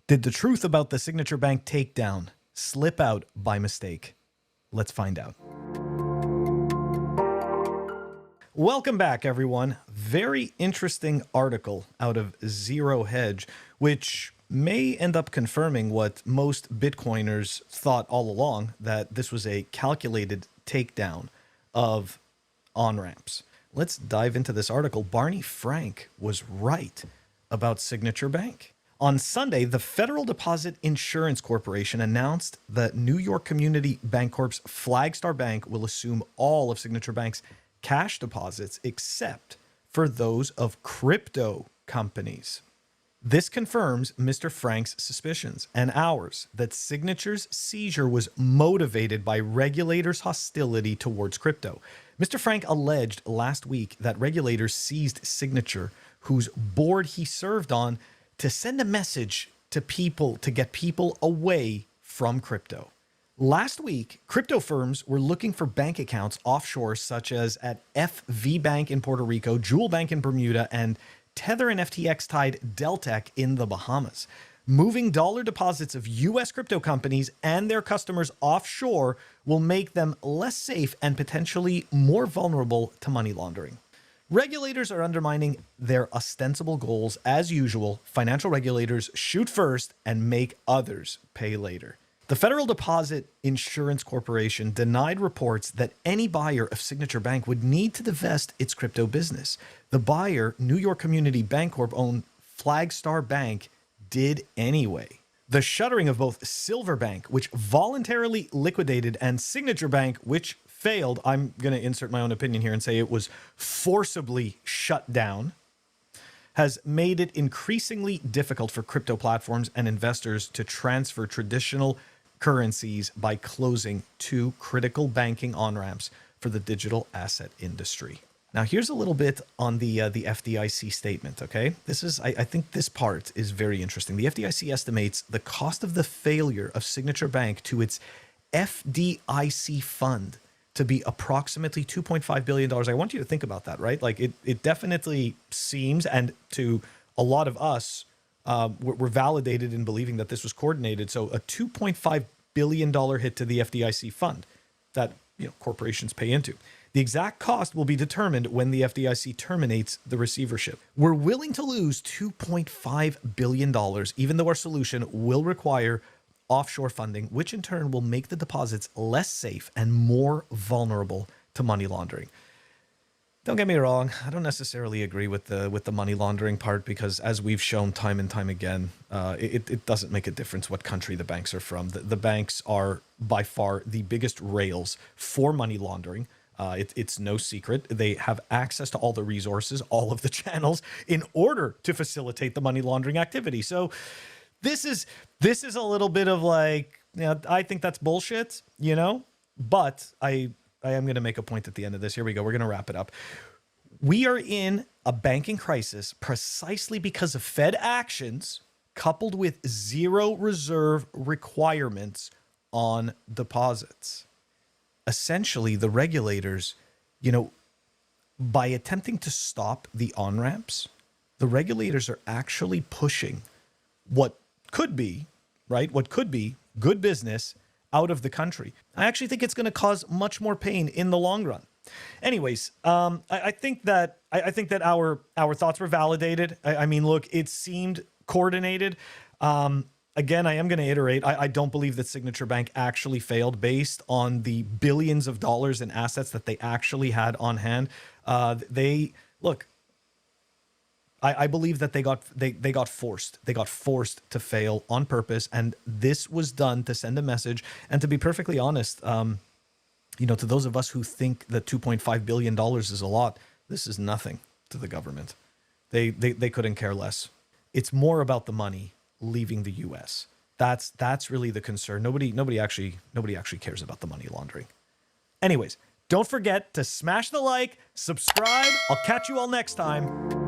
Did the truth about the Signature Bank takedown slip out by mistake? Let's find out. Welcome back, everyone. Very interesting article out of Zero Hedge, which may end up confirming what most Bitcoiners thought all along, that this was a calculated takedown of on-ramps. Let's dive into this article. Barney Frank was right about Signature Bank. On Sunday, the Federal Deposit Insurance Corporation announced that New York Community Bancorp's Flagstar Bank will assume all of Signature Bank's cash deposits except for those of crypto companies. This confirms Mr. Frank's suspicions and ours that Signature's seizure was motivated by regulators' hostility towards crypto. Mr. Frank alleged last week that regulators seized Signature, whose board he served on, to send a message to people to get people away from crypto. Last week, crypto firms were looking for bank accounts offshore, such as at FV Bank in Puerto Rico, Jewel Bank in Bermuda, and Tether and FTX tied Deltec in the Bahamas. Moving dollar deposits of U.S. crypto companies and their customers offshore will make them less safe and potentially more vulnerable to money laundering. Regulators are undermining their ostensible goals. As usual, financial regulators shoot first and make others pay later. The Federal Deposit Insurance Corporation denied reports that any buyer of Signature Bank would need to divest its crypto business. The buyer, New York Community Bancorp owned Flagstar Bank, did anyway. The shuttering of both Silver Bank, which voluntarily liquidated, and Signature Bank, which failed, I'm going to insert my own opinion here and say it was forcibly shut down, has made it increasingly difficult for crypto platforms and investors to transfer traditional currencies by closing two critical banking on-ramps for the digital asset industry. Now, here's a little bit on the FDIC statement, okay? I think this part is very interesting. The FDIC estimates the cost of the failure of Signature Bank to its FDIC fund to be approximately $2.5 billion. I want you to think about that, right? Like it definitely seems, and to a lot of us, we're validated in believing that this was coordinated. So a $2.5 billion hit to the FDIC fund that corporations pay into. The exact cost will be determined when the FDIC terminates the receivership. We're willing to lose $2.5 billion, even though our solution will require offshore funding, which in turn will make the deposits less safe and more vulnerable to money laundering. Don't get me wrong, I don't necessarily agree with the money laundering part, because as we've shown time and time again, it doesn't make a difference what country the banks are from. The banks are by far the biggest rails for money laundering. It's no secret. They have access to all the resources, all of the channels, in order to facilitate the money laundering activity. So this is a little bit of like, I think that's bullshit, but I am going to make a point at the end of this. Here we go. We're going to wrap it up. We are in a banking crisis precisely because of Fed actions coupled with zero reserve requirements on deposits. Essentially, the regulators, by attempting to stop the on-ramps, the regulators are actually pushing what could be good business out of the country. I actually think it's going to cause much more pain in the long run. Anyways, I think that our thoughts were validated. I mean, look, it seemed coordinated. Again, I am going to iterate. I don't believe that Signature Bank actually failed based on the billions of dollars in assets that they actually had on hand. I believe that they got forced. They got forced to fail on purpose, and this was done to send a message. And to be perfectly honest, to those of us who think that $2.5 billion is a lot, this is nothing to the government. They couldn't care less. It's more about the money leaving the U.S. That's really the concern. Nobody actually cares about the money laundering. Anyways, don't forget to smash the like, subscribe. I'll catch you all next time.